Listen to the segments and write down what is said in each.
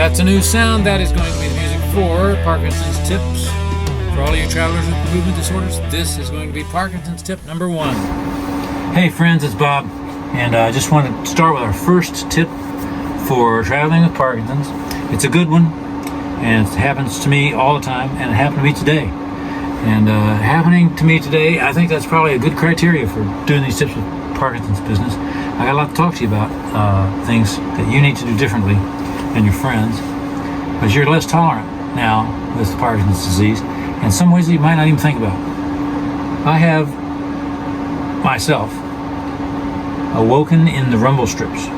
that's a new sound. That is going to be the music for Parkinson's Tips. For all of you travelers with movement disorders, this is going to be Parkinson's Tip number 1. Hey friends, it's Bob, and I just want to start with our first tip for traveling with Parkinson's. It's a good one, and it happens to me all the time, and it happened to me today. And happening to me today, I think that's probably a good criteria for doing these tips with Parkinson's business. I got a lot to talk to you about, things that you need to do differently than your friends, but you're less tolerant now with Parkinson's disease in some ways that you might not even think about. I have myself awoken in the rumble strips.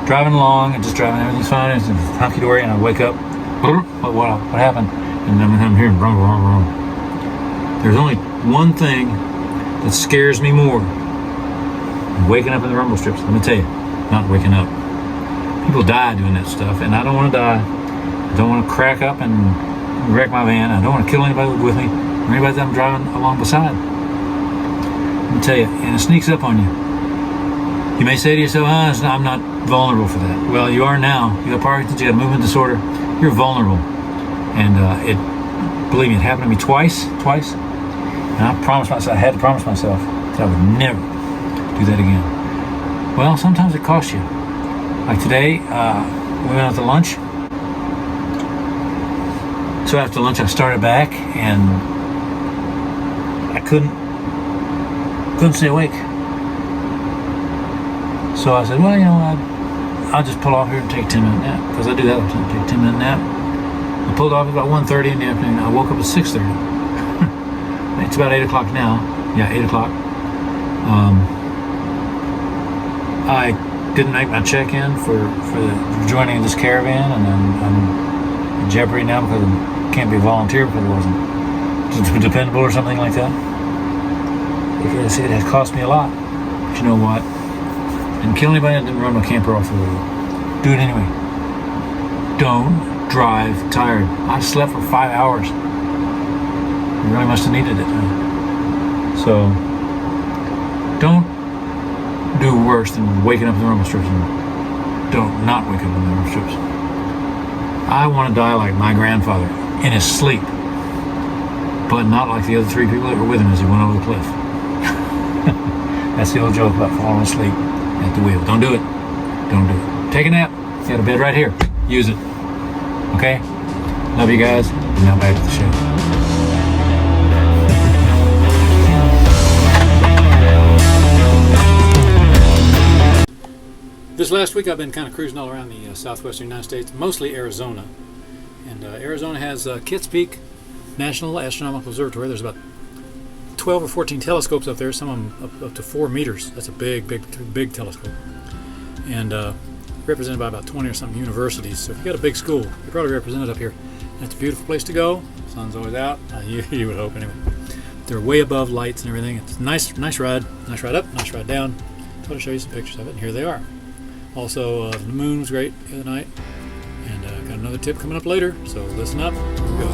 Driving along and just driving, everything's fine, it's hunky-dory, and I wake up, what happened? And I'm hearing rumble, rumble, rumble. There's only one thing that scares me more than waking up in the rumble strips. Let me tell you, not waking up. People die doing that stuff, and I don't want to die. I don't want to crack up and wreck my van. I don't want to kill anybody with me or anybody that I'm driving along beside. Let me tell you, and it sneaks up on you. You may say to yourself, I'm not vulnerable for that. Well, you are now. You have Parkinson's, you have movement disorder. You're vulnerable. And believe me, it happened to me twice. And I had to promise myself that I would never do that again. Well, sometimes it costs you. Like today, we went out to lunch. So after lunch, I started back, and I couldn't stay awake. So I said, well, I'll just pull off here and take a 10-minute nap, because I do that all the time, take a 10-minute nap. I pulled off at about 1:30 in the afternoon. I woke up at 6:30. It's about 8 o'clock now. Yeah, 8 o'clock. I didn't make my check-in for joining this caravan, and I'm in jeopardy now because I can't be a volunteer because it wasn't dependable or something like that. Because it has cost me a lot. But you know what? Didn't kill anybody, I didn't run my camper off the road. Do it anyway. Don't drive tired. I slept for 5 hours. I really must have needed it. So, don't do worse than waking up in the rumble strips, and don't not wake up in the rumble strips. I want to die like my grandfather, in his sleep, but not like the other 3 people that were with him as he went over the cliff. That's the old joke about falling asleep at the wheel. Don't do it. Don't do it. Take a nap. You got a bed right here. Use it. Okay? Love you guys. And now back to the show. This last week I've been kind of cruising all around the southwestern United States, mostly Arizona. And Arizona has Kitts Peak National Astronomical Observatory. There's about 12 or 14 telescopes up there, some of them up to 4 meters. That's a big telescope. And represented by about 20 or something universities. So if you've got a big school, you're probably represented up here. And it's a beautiful place to go. Sun's always out. You would hope anyway. They're way above lights and everything. It's a nice ride. Nice ride up, nice ride down. I thought I'd show you some pictures of it, and here they are. Also, the moon was great the other night, and got another tip coming up later, so listen up. Here we go.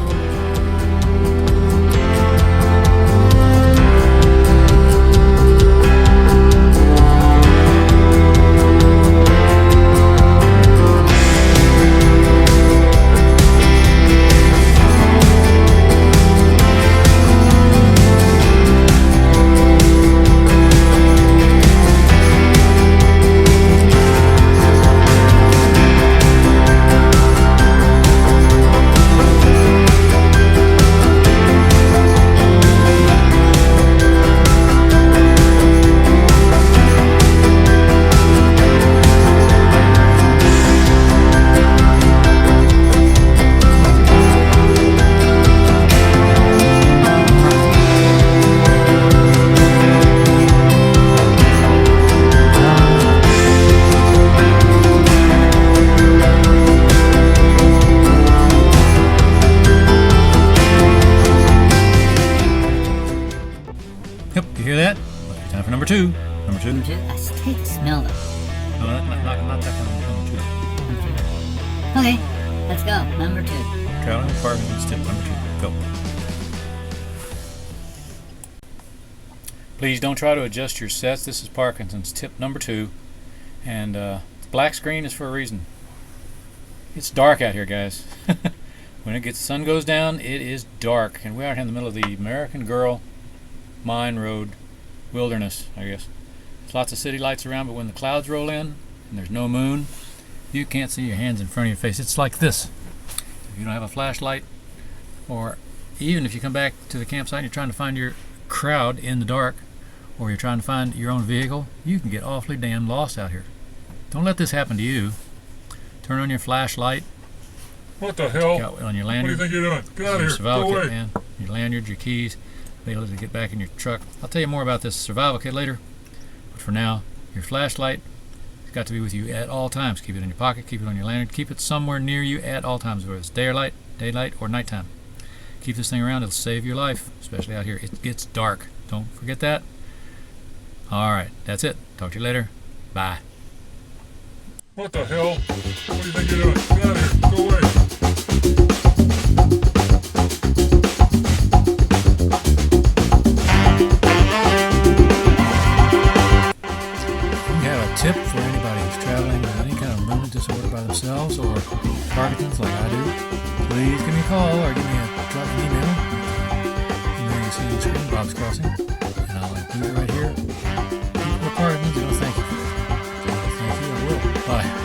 Yep, you hear that? Time for number two. Number two. Take a smell though. No, not that kind of number two. Okay, let's go. Number 2. Traveling with Parkinson's tip number 2. Go. Please don't try to adjust your sets. This is Parkinson's tip number 2. And the black screen is for a reason. It's dark out here, guys. When the sun goes down, it is dark, and we're out here in the middle of the American Girl Mine Road wilderness, I guess. There's lots of city lights around, but when the clouds roll in and there's no moon, you can't see your hands in front of your face. It's like this. If you don't have a flashlight, or even if you come back to the campsite and you're trying to find your crowd in the dark, or you're trying to find your own vehicle, you can get awfully damn lost out here. Don't let this happen to you. Turn on your flashlight. What the hell? On your What do you lanyard. think you're doing? Get out of Your here. survival Go kit, away. man. Your lanyard, your keys, be able to get back in your truck. I'll tell you more about this survival kit later. But for now, your flashlight has got to be with you at all times. Keep it in your pocket, keep it on your lanyard, keep it somewhere near you at all times, whether it's daylight or nighttime. Keep this thing around, it'll save your life, especially out here. It gets dark. Don't forget that. Alright, that's it. Talk to you later. Bye. What the hell? What do you think you're doing? Get out of here. Go away. You have a tip for anybody who's traveling with any kind of movement disorder by themselves or Parkinson's like I do, please give me a call or drop me an email. Email you see on the screen, BobsCrossing, and I'll include it right here. People with Parkinson's, thank you. Thank you, I will. Bye.